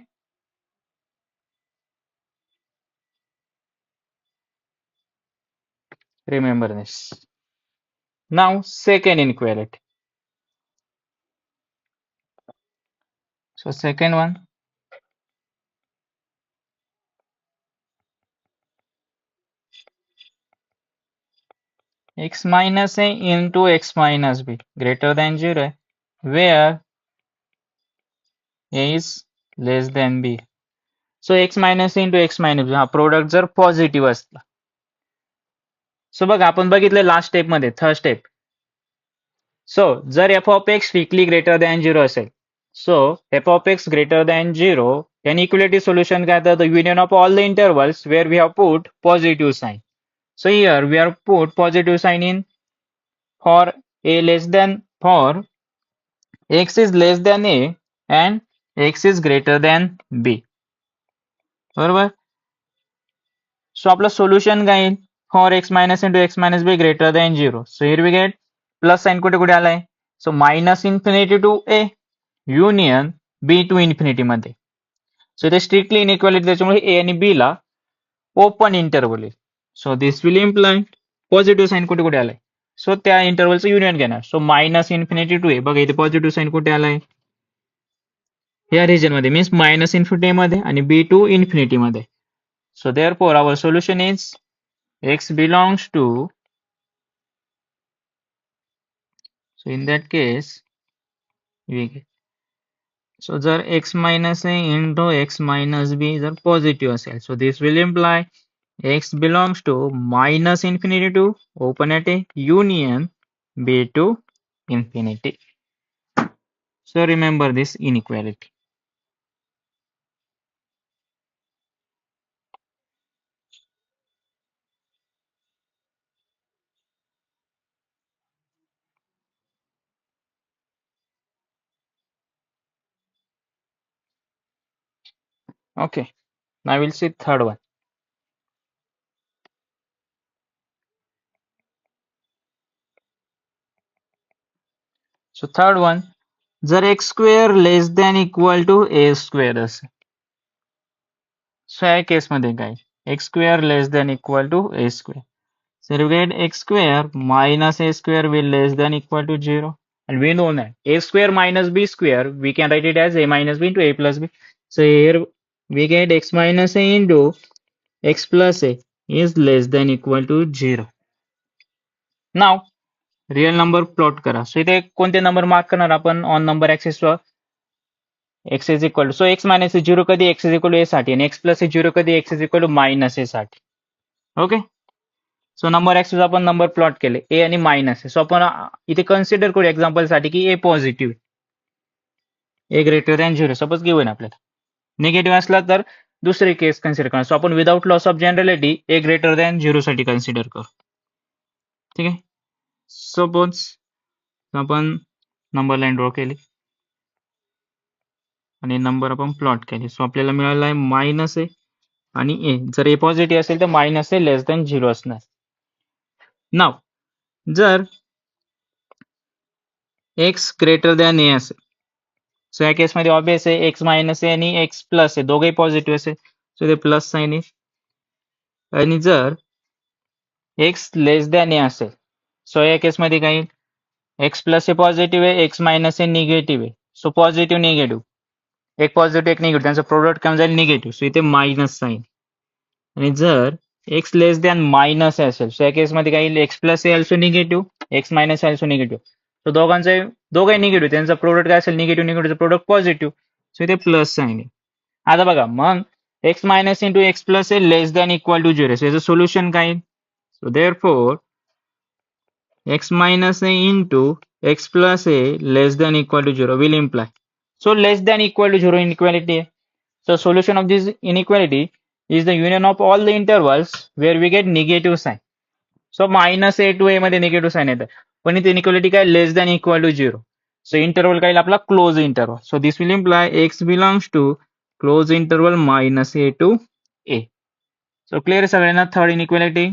Remember this. Now second inequality. So second one, x minus a into x minus b greater than 0 where a is less than b. So x minus a into x minus b हा product जर positive असला. सो बघा आपण बघितलं last step मध्ये third step. सो जर f of x strictly greater than 0 असेल सो f of x greater than 0 inequality solution काय तर the union of all the intervals where we have put positive sign. So here we have put positive sign in for a less than for x is less than a and x is greater than b. बरोबर. सो आपलं solution काय येईल for x minus into x minus b greater than 0. So here we get plus sign कुठे कुठे आलाय. So minus infinity to a union b to infinity मध्ये. So इथे strictly inequality त्याच्यामुळे ए आणि बी ला ओपन इंटरवल येईल. So this will imply positive sign कुठे कुठे आलाय. सो त्या इंटरवलचं युनियन घेणार. So minus infinity to a बघा इथे पॉझिटिव्ह साइन कुठे आलाय या रिजन मध्ये मीन्स मायनस इन्फिनिटी मध्ये आणि बी टू इन्फिनिटी मध्ये. So therefore our solution is x belongs to, so in that case we get, so जर x minus a into x minus b जर positive असेल so this will imply x belongs to minus infinity to open at a union b to infinity. So remember this inequality. Okay, now we'll see third one. So third one, जर x square less than equal to a square असेल so या case मध्ये काय x square less than equal to a square. So we get x square minus a square will less than equal to 0. And we know that a square minus b square, we can write it as a minus b into a plus b. So here we get x minus a into x plus a is less than equal to 0. Now, real number plot करा. So इथे कोणते number mark करणार आपण on number axis were x is equal to, so x minus a 0 कधी x is equal to a साठी आणि x plus a 0 कधी x is equal to minus a साठी. ओके. सो नंबर ऍक्सिस आपण number plot केले ए आणि minus आहे. So आपण इथे कन्सिडर करू एक्झाम्पल साठी की ए पॉझिटिव्ह ए ग्रेटर दॅन 0 सपोज गिवन आपल्याला. निगेटिव्ह असला तर दुसरी केस कन्सिडर करा. सो आपण without loss of generality A greater than 0 साठी कन्सिडर करू. ठीक आहे. सपोज आपण नंबर लाईन ड्रॉ केली आणि नंबर आपण प्लॉट केले. सो आपल्याला मिळाला आहे मायनस ए आणि ए. जर ए पॉझिटिव्ह असेल तर मायनस ए लेस दॅन 0 असणार. नाव जर एक्स ग्रेटर दॅन ए असेल सो या केसमध्ये ऑब्विस आहे एक्स मायनस आहे आणि एक्स प्लस आहे दोघेही पॉझिटिव्ह असेल सो ते प्लस साइन आहे. आणि जर एक्स लेस दॅन ए असेल सो या केसमध्ये काय एक्स प्लस हे पॉझिटिव्ह आहे, एक्स मायनस हे निगेटिव्ह आहे. सो पॉझिटिव्ह निगेटिव्ह, एक पॉझिटिव्ह एक निगेटिव्ह, त्यांचं प्रोडक्ट काय जाईल निगेटिव्ह. सो इथे मायनस साईन. आणि जर एक्स लेस दॅन मायनस असेल, सो या केसमध्ये काय येईल, एक्स प्लस हे also negative, x minus also negative. So दोघंही निगेटिव्ह, त्यांचा प्रोडक्ट काय असेल negative negative product positive. So इथे प्लस साईन आहे. आता बघा मग x minus into x plus हे less than equal to zero. So याचं सोल्युशन काय येईल? So therefore x minus a into x plus a less than equal to 0 will imply. So less than equal to 0 inequality. So solution of this inequality is the union of all the intervals where we get negative sign. So minus a to a मध्ये negative sign येतं. पण इथे inequality काय less than equal to 0. So interval काय आपला close interval. So this will imply x belongs to close interval minus a to a. So clear सगळ्यांना third inequality.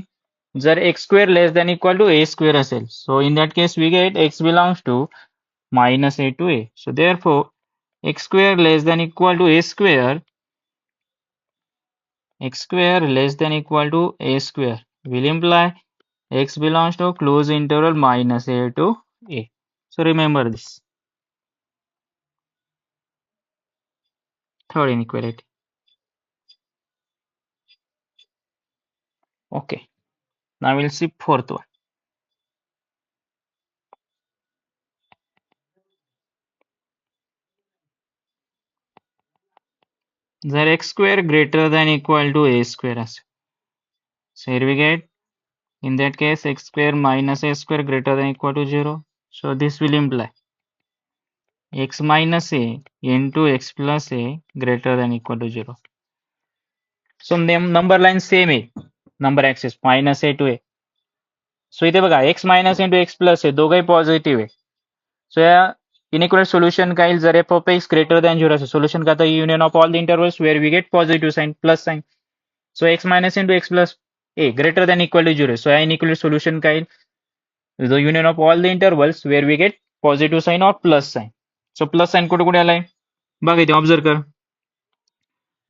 जर x square less than equal to a square असेल, so in that case we get x belongs to minus a to a. So therefore x square less than equal to a square, x square less than equal to a square will imply x belongs to closed interval minus a to a. So remember this third inequality. Okay, now we'll see fourth one. जर x square greater than equal to a square असेल, so here we get in that case x square minus a square greater than equal to 0. So this will imply x minus a into x plus a greater than equal to 0. So number line same आहे, number axis minus a to a. So इथे बघा x minus into x plus a दोघंही positive आहे. सो या inequality solution काय येईल, जर f of x greater than 0 असेल, सोल्युशन काय तर union of all the intervals where we get positive sign plus sign. So x minus into x plus a greater than equal to 0. So या inequality solution काय येईल, the union of all the intervals where we get positive sign और plus sign. So plus sign कुठे कुठे आलाय बघा इथे observe कर.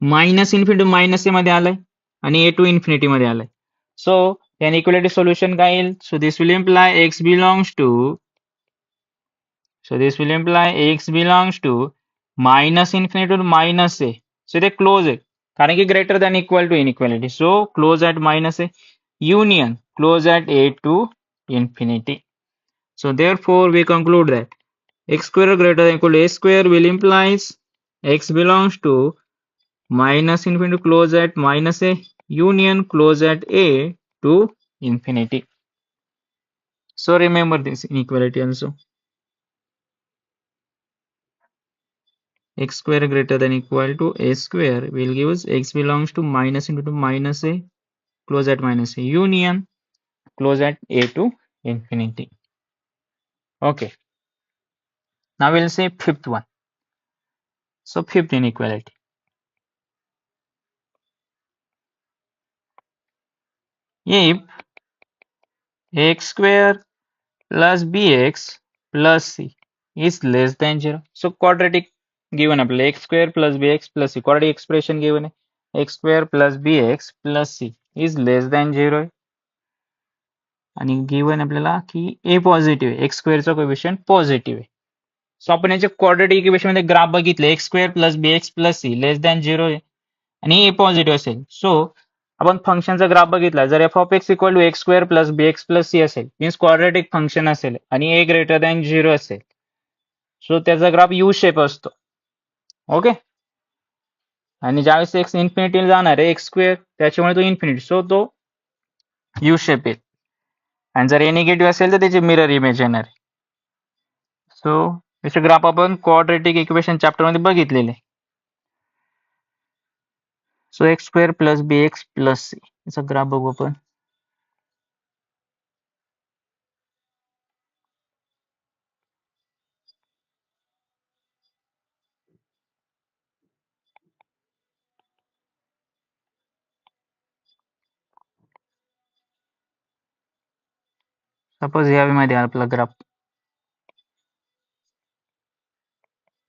मायनस इन्फिनिटी मायनस ए मध्ये आलाय आणि ए टू इन्फिनिटी मध्ये आलाय. सो या इक्वलिटी सोल्युशन काय येईल, so this will imply x belongs to, so this will imply x belongs to minus infinity to minus a. So ते क्लोज आहे कारण की greater than equal to inequality. So close at minus a union close at a to infinity. So therefore we conclude that x square greater than equal to a square will implies x belongs to minus infinity close at minus a union close at a to infinity. So remember this inequality also. X square greater than equal to a square will give us x belongs to minus into minus a close at minus a union close at a to infinity. Okay. Now we'll say fifth one. So fifth inequality. If x square plus bx plus c is less than 0. So quadratic given आपल्याला x square plus bx plus c quadratic expression given आहे x square plus bx plus c is less than 0 आहे आणि given आपल्याला की a positive आहे, x square चा coefficient positive आहे. So आपण याचे क्वाड्रेटिक इक्वेशन मध्ये ग्राफ बघितले x square plus bx plus c less than 0 आहे आणि a पॉझिटिव्ह असेल. सो आपण फंक्शनचा ग्राफ बघितला, जर f of x equal to x square plus bx plus c असेल मीन्स क्वाड्रेटिक फंक्शन असेल आणि a ग्रेटर दॅन 0 असेल, सो त्याचा ग्राफ यू शेप असतो. ओके, आणि ज्यावेळेस एक्स इन्फिनिटीला जाणार आहे एक्स स्क्वेअर त्याच्यामुळे तो इन्फिनिटी, सो तो यू शेप येईल. आणि जर ए निगेटिव्ह असेल तर त्याची मिरर इमेज येणार. सो याचे ग्राफ आपण क्वाड्रेटिक इक्वेशन चॅप्टर मध्ये बघितलेले. So x square plus b x plus c याचा ग्राफ बघू आपण. सपोज यामध्ये आपला ग्राफ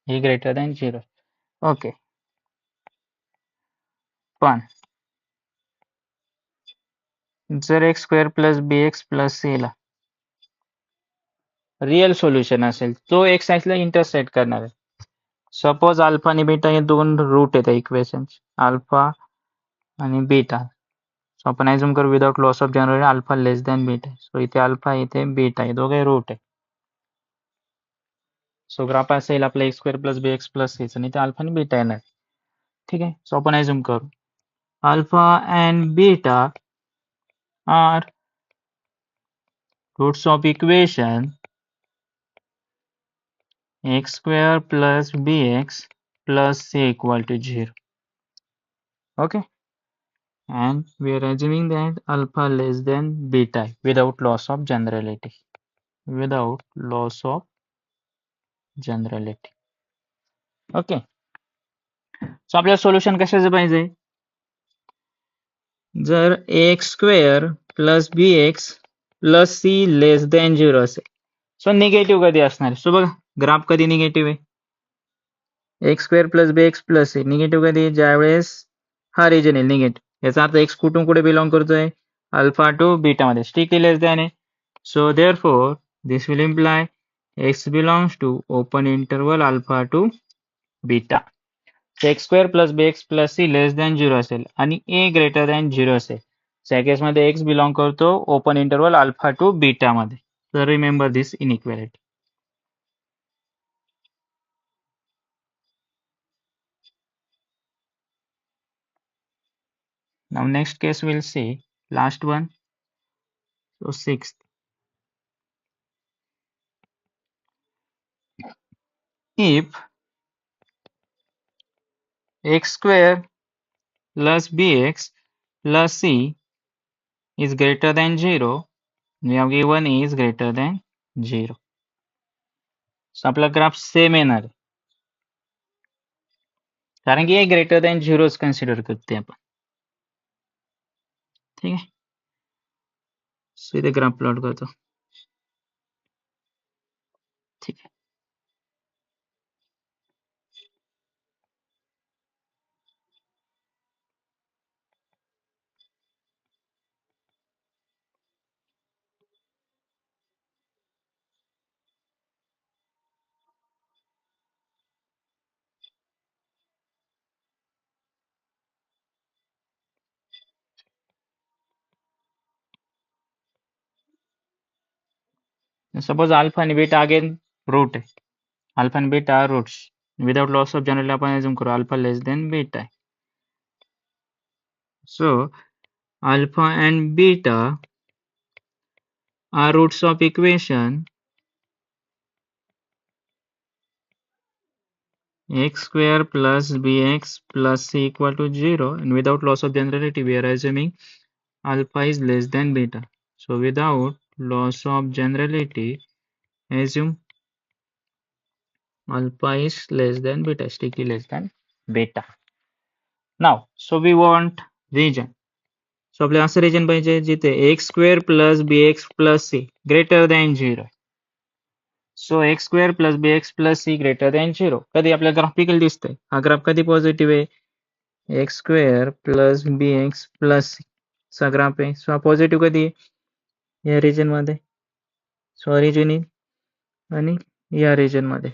हे ग्रेटर दॅन 0. ओके, पण जर x square plus b x plus c ला रिअल सोल्युशन असेल तो एक्स ॲक्सिसला इंटरसेक्ट करणार आहे. सपोज अल्फा आणि बीटा हे दोन रूट आहेत इक्वेशन, अल्फा आणि बीटा. सो आपण ॲझ्युम करू without loss of general alpha less than beta. So इथे अल्फा इथे बीटा आहे, दोघे रूट आहे. सो ग्राफ असेल आपला x square plus b x plus c आणि इथे अल्फा आणि बीटा येणार. ठीक आहे. सो आपण ॲझ्युम करू alpha and beta are roots of equation x square plus bx plus c equal to 0. Okay, and we are assuming that alpha less than beta without loss of generality. Without loss of generality. Okay, so आपल्याला solution कशाचं पाहिजे? जर ax square plus bx plus c less than 0 असेल, सो negative कधी असणार? सो बघा graph कधी negative आहे? X square plus b x plus आहे निगेटिव्ह कधी? ज्यावेळेस हा रिजन आहे निगेटिव्ह. याचा अर्थ एक्स कुठून कुठे बिलॉंग करतोय? अल्फा टू बीटा मध्ये. स्ट्रिक्टली लेस दॅन आहे. So therefore this will imply x belongs to open interval alpha to beta. X square plus b x plus c less than 0 असेल आणि ए greater than 0 असेल. त्या केसमध्ये x belong करतो open interval alpha to beta मध्ये. तर remember this inequality. Now next case we'll see last one. So sixth, if x square plus bx plus c is greater than 0, we have given a is greater than 0. So आपला graph same येणार आहे कारण की a greater than 0 consider करते आपण. ठीक आहे. So इथे ग्राफ प्लॉट करतो. ठीक आहे. सपोज अल्फा आणि बीटा अगेन रूट आहे. अल्फा आणि beta are roots. Without loss of general आपण अज्युम करू अल्फा लेस देन बीटा आहे. So alpha and beta are roots of equation x square plus bx plus c equal to 0, and without loss of generality we are assuming alpha is less than beta. So without loss of generality assume alpha is less than beta, strictly less than beta. Now so we want region. So आपल्याला असं region पाहिजे जिथे x square plus bx plus c greater than 0. So x square plus b x plus c greater than 0 कधी आपल्या graphical दिसतंय. हा graph कधी positive आहे? X square plus b x plus c चा ग्राफ आहे. सो हा पॉझिटिव्ह कधी आहे? या रिजन मध्ये. सो रिजन आणि या रिजन मध्ये.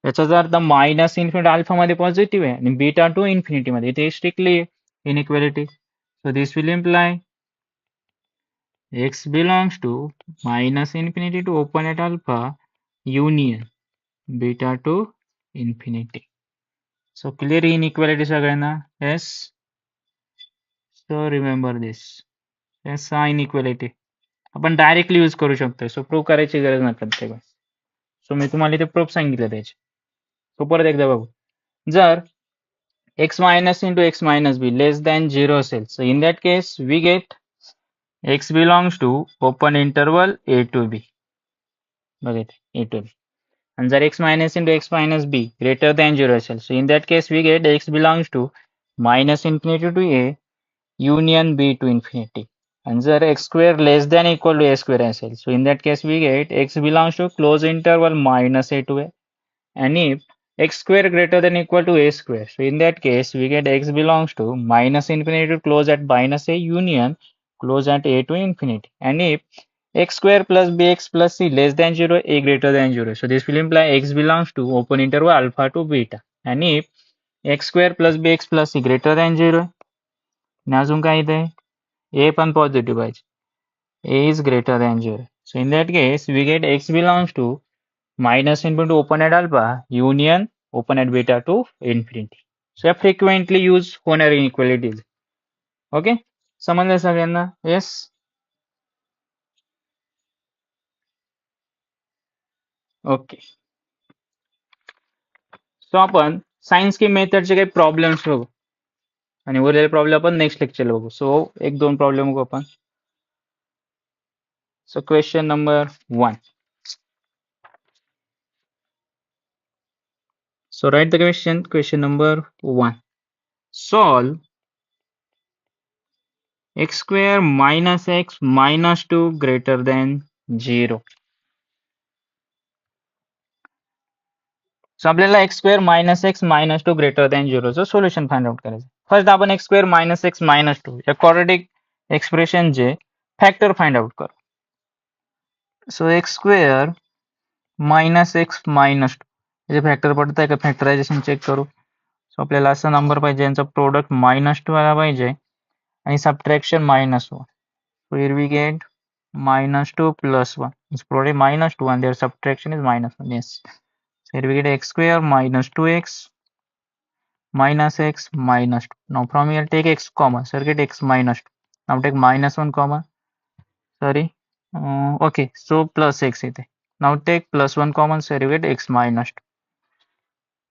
याचा अर्थ मायनस इन्फिनिटी अल्फा मध्ये पॉझिटिव्ह आहे आणि बीटा टू इन्फिनिटी मध्ये. इथे strictly inequality. So this will imply x belongs to minus infinity to open at alpha union beta to infinity. So clear inequality सगळ्यांना? Yes. So remember this. Yes, हा inequality आपण directly use करू शकतो. सो prove करायची गरज नाही प्रत्येक वेळेस. सो मी तुम्हाला इथे प्रूफ सांगितलं त्याचे. सो परत एकदा बघू. जर x minus into x minus b less than 0 असेल, so in that case we get x belongs to open interval a to b. बघा इथे a to b. And जर x minus into x minus b greater than 0 असेल, so in that case we get x belongs to minus infinity to a union b to infinity. And जर x square less than equal to a square असेल, so in that case we get x belongs to close interval minus a to a. And if x square greater than equal to a square, so in that case we get x belongs to minus infinity to close at minus a union close at a to infinity. And if x square plus bx plus c less than 0, a greater than 0. So this will imply x belongs to open interval alpha to beta. And if x square plus bx plus c greater than 0, आणि अजून काय इथे a पण positive पाहिजे, a is greater than 0. So in that case, we get x belongs to minus infinity to open at alpha union open at beta to infinity. So या frequently use होणाऱ्या inequalities. Okay, समजलं सगळ्यांना? Yes. Okay, सो आपण science की मेथडचे काही problems बघू आणि उरलेले प्रॉब्लेम आपण नेक्स्ट लेक्चरला बघू. सो एक दोन प्रॉब्लेम बघू आपण. सो question number 1. So write the question. Question number 1. Solve x square minus x minus 2 greater than 0. So आपल्याला x square minus x minus two greater than झिरोचं सोल्युशन फाइंड आउट करायचं. First आपण x square minus x minus two या quadratic एक्सप्रेशनचे factor find out करू. So x square minus x minus two याचे factor पडत आहे का, फॅक्टरायझेशन चेक करू. सो आपल्याला असा नंबर पाहिजे यांचा प्रोडक्ट मायनस टू आला पाहिजे आणि subtraction minus one. So here we get minus 2 plus 1. It's probably minus 2 and their subtraction is minus 1. Yes. So here we get x square minus 2x minus x minus 2. Now from here take x common. So get x minus 2. Now take minus 1 common. Sorry. Okay. So plus x it. Now take plus 1 common. So you get x minus 2.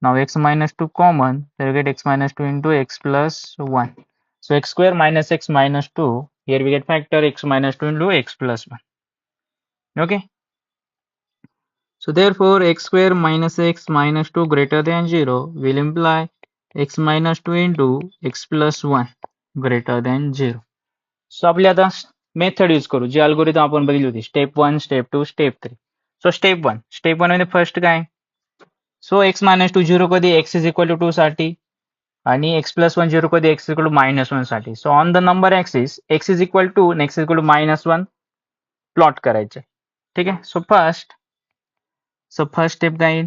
Now x minus 2 common. So you get x minus 2 into x plus 1. So x square minus x minus 2. Here we get factor x minus 2 into x plus 1. Okay. So therefore x square minus x minus 2 greater than 0 will imply x minus 2 into x plus 1 greater than 0. So आपली आता method use करू जी algorithm आपण बघितली होती, step 1, step 2, step 3. सो step 1 मध्ये first काय, सो x minus 2 0 कधी x is equal to 2 साठी आणि x प्लस 1 0 कधी x इक्वल टू मायनस 1 साठी. So on the number axis x is equal to आणि x is equal to minus 1 plot करायचे. ठीक आहे. सो फर्स्ट स्टेप काय,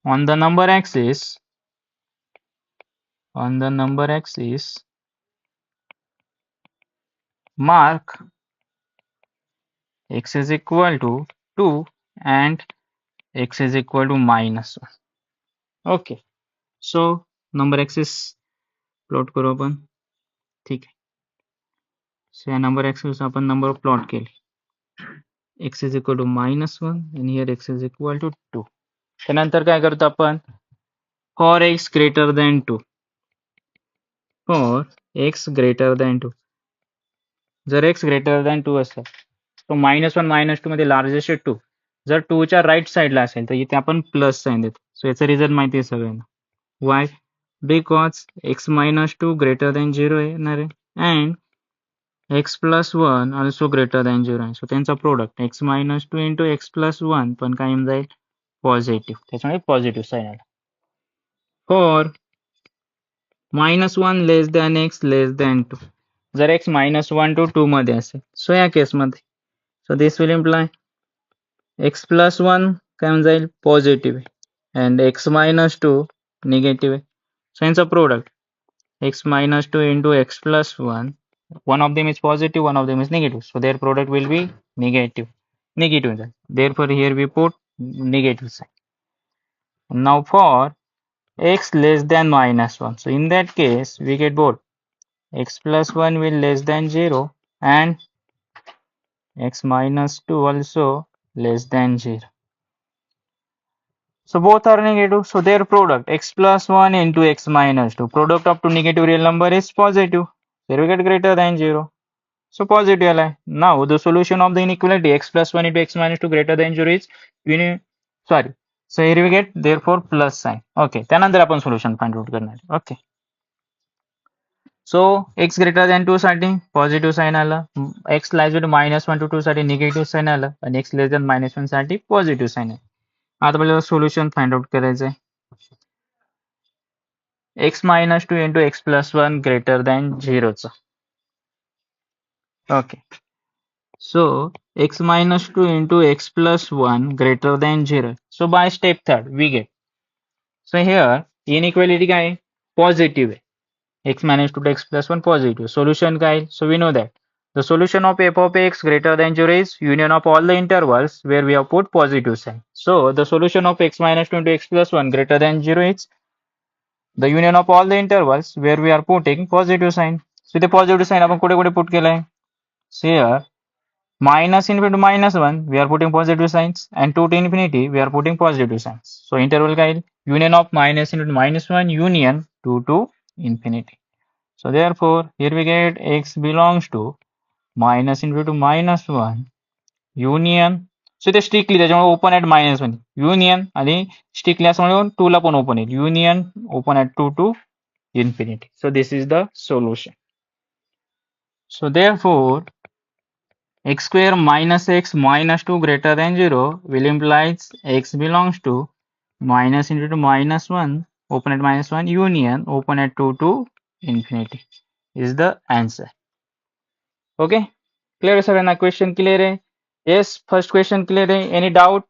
on the number axis mark x is equal to 2 and x is equal to minus 1. Okay. So number axis plot करू आपण. ठीक आहे. सो या नंबर ऍक्सिस आपण नंबर प्लॉट केले. x is equal to minus 1 and here x is equal to 2. त्यानंतर काय करतो आपण, for x greater than 2, for x greater than 2, जर x greater than 2 असेल तो मायनस 1 मायनस 2 मध्ये लार्जेस्ट 2 जर 2 च्या राईट साईडला असेल तर इथे आपण प्लस साइन देतो. सो याचा रिझल्ट माहिती आहे सगळ्यांना. Why, because x minus 2 greater than 0 येणार आहे and x plus 1 also greater than 0 आहे. सो त्यांचा product x minus 2 into x plus 1 पण काय येऊन जाईल, पॉझिटिव्ह. त्याच्यामुळे पॉझिटिव्ह साईन आला. For minus 1 less than x less than 2, जर x मायनस 1 टू 2 मध्ये असेल, सो या केसमध्ये सो this will imply x plus 1 काय होऊन जाईल, पॉझिटिव्ह आहे अँड x मायनस 2 निगेटिव्ह आहे. सो यांचा product x minus 2 into x plus 1, one of them is positive, one of them is negative, so their product will be negative. Therefore here we put negative sign. Now for x less than minus 1, so in that case we get both x plus 1 will less than 0 and x minus 2 also less than 0. So both are negative, so their product x plus 1 into x minus 2, product of two negative real number is positive. Here we get greater than 0. So positive ally. Now the solution of the inequality x plus 1 into x minus 2 greater than 0 is sorry. So here we get therefore plus sign. Okay. त्यानंतर आपण solution find out करणार. Okay. So x greater than 2 साठी positive sign आला, x lies to minus 1 to 2 साठी negative sign आला आणि x less than minus 1 साठी positive sign आला. आता आपल्याला सोल्युशन फाइंड आउट करायचं आहे. x minus 2 into x plus 1 greater than 0चं. Okay. So x minus 2 into x plus 1 greater than 0. So by step third we get. So here inequality काय आहे? Positive आहे. X minus 2 to x plus 1 positive. Solution काय आहे? So we know that the solution of f of x greater than 0 is union of all the intervals where we have put positive sign. So the solution of x minus 2 into x plus 1 greater than 0 is the union of all the intervals where we are putting positive sign. So the positive sign आपण कुठे कुठे put केलाय? So here minus infinity to minus 1 we are putting positive signs and 2 to infinity we are putting positive signs. So interval guide union of minus infinity to minus 1 union 2 to infinity. So therefore here we get x belongs to minus infinity to minus 1 union. So ते strictly त्याच्यामुळे open at minus 1 union आणि strictly असं म्हणून 2 ला पण open येईल union open at 2 to infinity. So this is the solution. So therefore x square minus x minus 2 greater than 0 will implies x belongs to minus into minus 1 open at minus 1 union open at 2 to infinity is the answer. Okay, clear sir? Na question clear hai? Yes, first question clear hai? Any doubt?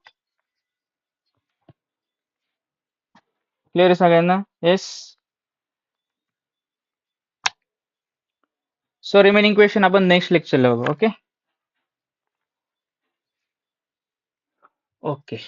Clear sir na? Yes. So remaining question आपण next lecture ला बघू. Okay. Okay.